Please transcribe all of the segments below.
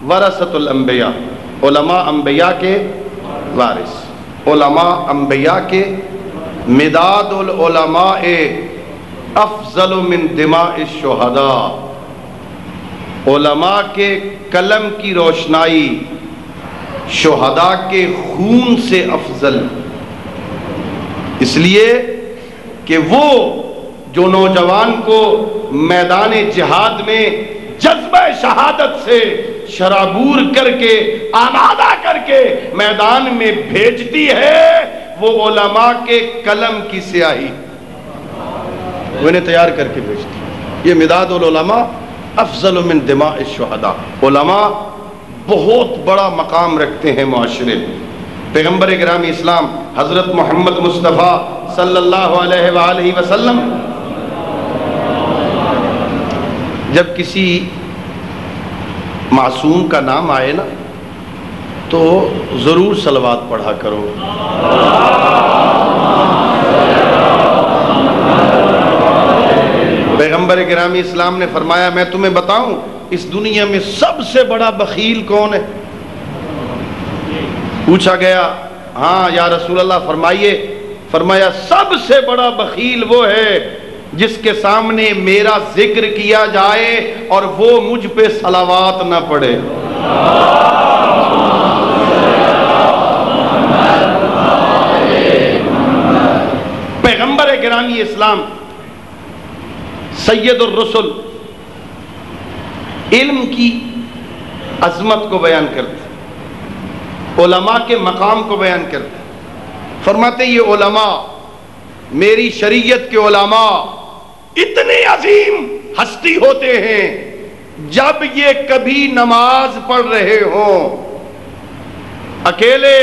ورثۃ الانبیاء، علماء انبیاء کے وارث، علماء انبیاء کے مداد العلماء افضل من دماء الشہداء، علماء کے قلم کی روشنائی شہداء کے خون سے افضل، اس لیے کہ وہ جو نوجوان کو میدان جہاد میں جذبہ شہادت سے شرابور کر کے آمادہ کر کے میدان میں بھیجتی ہے، وہ علماء کے قلم کی سیاہی وہ انہیں تیار کر کے بھیجتی ہے۔ یہ مداد العلماء افضل من دماء الشہداء، علماء بہت بڑا مقام رکھتے ہیں معاشرے میں۔ پیغمبر گرامی اسلام حضرت محمد مصطفیٰ صلی اللہ علیہ وآلہ وسلم جب کسی معصوم کا نام آئے نا تو ضرور صلوات پڑھا کرو۔ پیغمبر گرامی اسلام نے فرمایا میں تمہیں بتاؤں اس دنیا میں سب سے بڑا بخیل کون ہے؟ پوچھا گیا ہاں یا رسول اللہ فرمائیے، فرمایا سب سے بڑا بخیل وہ ہے جس کے سامنے میرا ذکر کیا جائے اور وہ مجھ پہ صلوات نہ پڑھے۔ پیغمبر گرامی اسلام سید الرسل علم کی عظمت کو بیان کرتے، علماء کے مقام کو بیان کرتے، فرماتے یہ علماء میری شریعت کے علماء اتنے عظیم ہستی ہوتے ہیں جب یہ کبھی نماز پڑھ رہے ہوں اکیلے،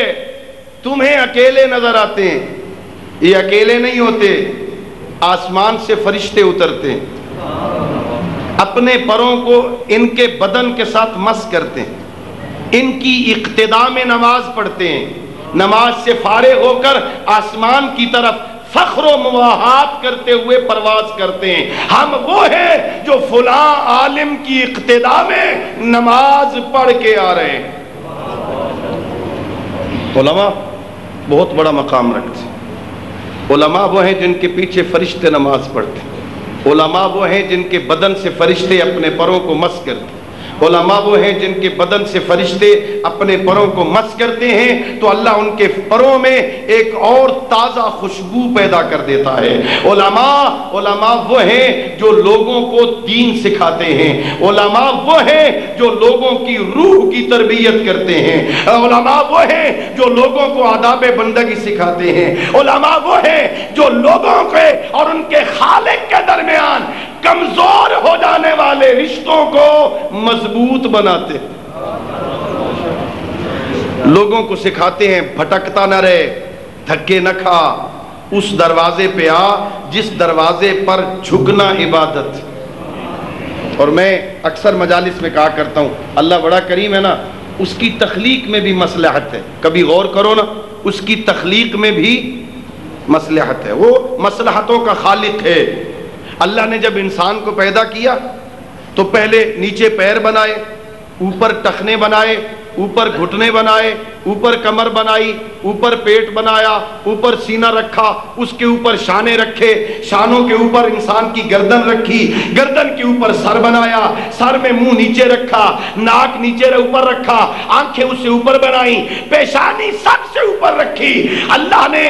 تمہیں اکیلے نظر آتے ہیں، یہ اکیلے نہیں ہوتے، آسمان سے فرشتے اترتے ہیں، اپنے پروں کو ان کے بدن کے ساتھ مس کرتے ہیں، ان کی اقتداء میں نماز پڑھتے ہیں، نماز سے فارغ ہو کر آسمان کی طرف فخر و مواحات کرتے ہوئے پرواز کرتے ہیں۔ ہم وہ ہیں جو فلاں عالم کی اقتداء میں نماز پڑھ کے آ رہے ہیں۔ علماء بہت بڑا مقام رکھتے ہیں، علماء وہ ہیں جن کے پیچھے فرشتے نماز پڑھتے ہیں، علماء وہ ہیں جن کے بدن سے فرشتے اپنے پروں کو مس کرتے ہیں، علماء وہ ہیں جن کے بدن سے فرشتے اپنے پروں کو مس کرتے ہیں تو اللہ ان کے پروں میں ایک اور تازہ خوشبو پیدا کر دیتا ہے۔ علماء وہ ہیں جو لوگوں کو دین سکھاتے ہیں، علماء وہ ہیں جو لوگوں کی روح کی تربیت کرتے ہیں، علماء وہ ہیں جو لوگوں کو آداب بندگی سکھاتے ہیں، علماء وہ ہیں جو لوگوں کے اور ان کے خالق کے درمیان کمزور ہو جانے والے رشتوں کو مضبوط بناتے ہیں، لوگوں کو سکھاتے ہیں بھٹکتا نہ رہے، دھکے نہ کھا، اس دروازے پہ آ جس دروازے پر جھکنا عبادت۔ اور میں اکثر مجالس میں کہا کرتا ہوں اللہ بڑا کریم ہے نا، اس کی تخلیق میں بھی مصلحت ہے، کبھی غور کرو نا، اس کی تخلیق میں بھی مصلحت ہے، وہ مصلحتوں کا خالق ہے۔ اللہ نے جب انسان کو پیدا کیا تو پہلے نیچے پیر بنائے، اوپر ٹخنے بنائے، اوپر گھٹنے بنائے، اوپر کمر بنائی، اوپر پیٹ بنایا، اوپر سینہ رکھا، اس کے اوپر شانے رکھے، شانوں کے اوپر انسان کی گردن رکھی، گردن کے اوپر سر بنایا، سر میں منہ نیچے رکھا، ناک نیچے اوپر رکھا، آنکھیں اس سے اوپر بنائی، پیشانی سب سے اوپر رکھی۔ اللہ نے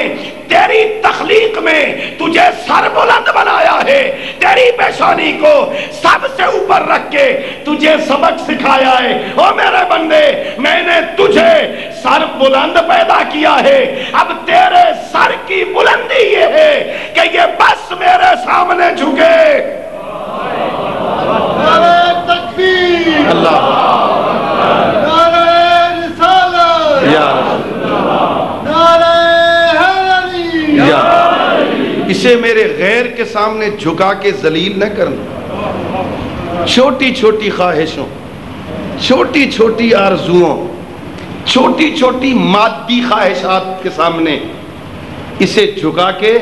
تیری تخلیق میں تجھے سر بلند بنایا ہے، تیری پیشانی کو سب سے اوپر رکھ کے تجھے سبق سکھایا ہے، او میرے بندے میں نے تجھے سر بلند پیدا کیا ہے، اب تیرے سر کی بلندی یہ ہے کہ یہ بس میرے سامنے جھکے۔ نعرہ تکبیر، اللہ نعرہ رسالت، یا نعرہ حیدری، یا اسے میرے غیر کے سامنے جھکا کے ذلیل نہ کرنا۔ چھوٹی چھوٹی خواہشوں، چھوٹی چھوٹی آرزوؤں، چھوٹی چھوٹی مادی خواہشات کے سامنے اسے جھکا کے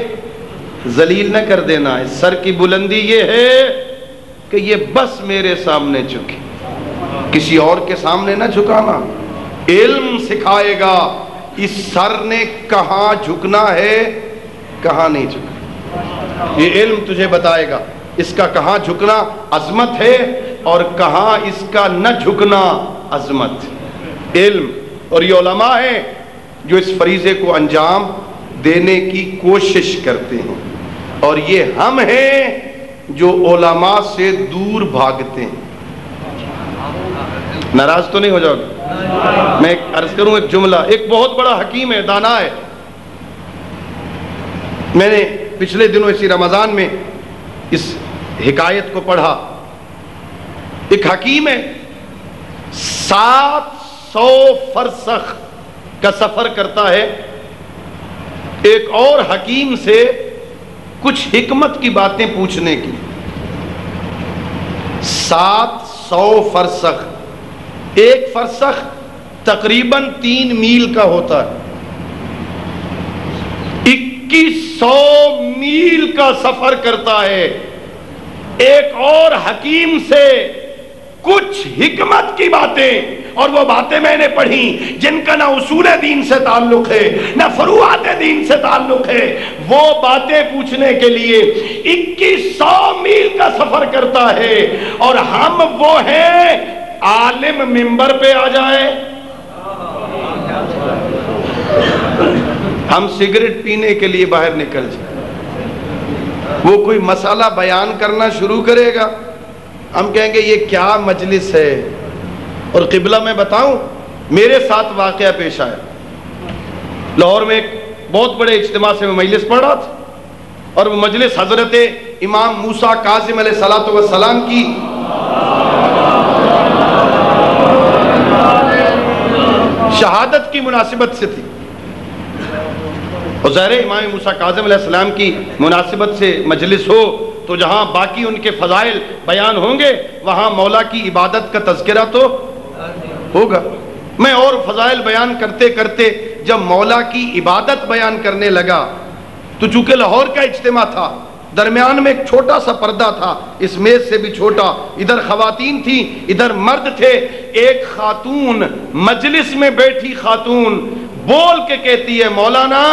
ذلیل نہ کر دینا ہے۔ سر کی بلندی یہ ہے کہ یہ بس میرے سامنے جھکے۔ کسی اور کے سامنے نہ جھکانا، علم سکھائے گا اس سر نے کہاں جھکنا ہے کہاں نہیں جھکنا، یہ علم تجھے بتائے گا اس کا کہاں جھکنا عظمت ہے اور کہاں اس کا نہ جھکنا عظمت۔ علم اور یہ علماء ہیں جو اس فریضے کو انجام دینے کی کوشش کرتے ہیں، اور یہ ہم ہیں جو علماء سے دور بھاگتے ہیں۔ ناراض تو نہیں ہو جاؤ گے؟ میں عرض کروں ایک جملہ، ایک بہت بڑا حکیم ہے، دانا ہے، میں نے پچھلے دنوں اسی رمضان میں اس حکایت کو پڑھا۔ ایک حکیم ہے، 700 فرسخ کا سفر کرتا ہے ایک اور حکیم سے کچھ حکمت کی باتیں پوچھنے کی۔ 700 فرسخ، ایک فرسخ تقریباً 3 میل کا ہوتا ہے، 2100 میل کا سفر کرتا ہے ایک اور حکیم سے کچھ حکمت کی باتیں، اور وہ باتیں میں نے پڑھی جن کا نہ اصول دین سے تعلق ہے نہ فروعات دین سے تعلق ہے، وہ باتیں پوچھنے کے لیے 2100 میل کا سفر کرتا ہے، اور ہم وہ ہیں عالم منبر پہ آ جائے، ہم سگریٹ پینے کے لیے باہر نکل جائیں، وہ کوئی مسئلہ بیان کرنا شروع کرے گا، ہم کہیں گے یہ کیا مجلس ہے۔ اور قبلہ میں بتاؤں، میرے ساتھ واقعہ پیش آیا، لاہور میں ایک بہت بڑے اجتماع سے میں مجلس پڑھ رہا تھا، اور وہ مجلس حضرت امام موسیٰ کاظم علیہ السلام کی شہادت کی مناسبت سے تھی، اور ظاہر امام موسیٰ کاظم علیہ السلام کی مناسبت سے مجلس ہو تو جہاں باقی ان کے فضائل بیان ہوں گے وہاں مولا کی عبادت کا تذکرہ تو ہوگا۔ میں اور فضائل بیان کرتے کرتے جب مولا کی عبادت بیان کرنے لگا تو چونکہ لاہور کا اجتماع تھا، درمیان میں ایک چھوٹا سا پردہ تھا، اس میز سے بھی چھوٹا، ادھر خواتین تھی ادھر مرد تھے، ایک خاتون مجلس میں بیٹھی خاتون بول کے کہتی ہے مولانا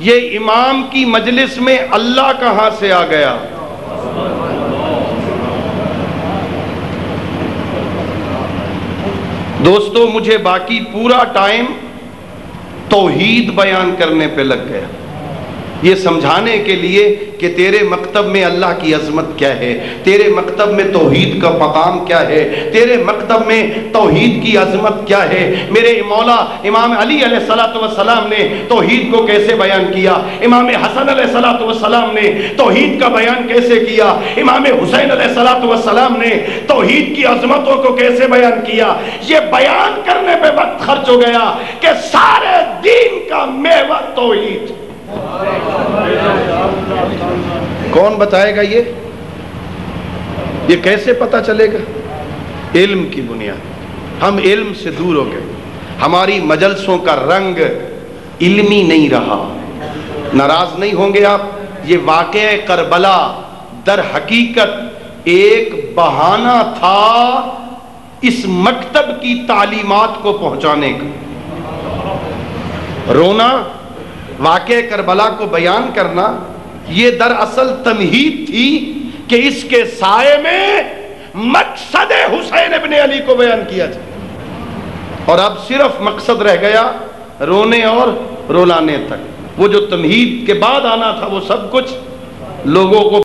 یہ امام کی مجلس میں اللہ کہاں سے آ گیا؟ دوستو مجھے باقی پورا ٹائم توحید بیان کرنے پہ لگ گیا، یہ سمجھانے کے لیے کہ تیرے مکتب میں اللہ کی عظمت کیا ہے، تیرے مکتب میں توحید کا مقام کیا ہے، تیرے مکتب میں توحید کی عظمت کیا ہے۔ میرے مولا امام علی علیہ السلام نے توحید کو کیسے بیان کیا، امام حسن علیہ السلام نے توحید کا بیان کیسے کیا، امام حسین علیہ السلام نے توحید کی عظمتوں کو کیسے بیان کیا، یہ بیان کرنے پہ وقت خرچ ہو گیا کہ سارے دین کا میوہ توحید۔ کون بتائے گا یہ کیسے پتہ چلے گا؟ علم کی بنیاد۔ ہم علم سے دور ہو گئے، ہماری مجلسوں کا رنگ علمی نہیں رہا۔ ناراض نہیں ہوں گے آپ، یہ واقعہ کربلا در حقیقت ایک بہانہ تھا اس مکتب کی تعلیمات کو پہنچانے کا۔ رونا، واقعہ کربلا کو بیان کرنا، یہ دراصل تمہید تھی کہ اس کے سائے میں مقصد حسین ابن علی کو بیان کیا جائے، اور اب صرف مقصد رہ گیا رونے اور رولانے تک۔ وہ جو تمہید کے بعد آنا تھا وہ سب کچھ لوگوں کو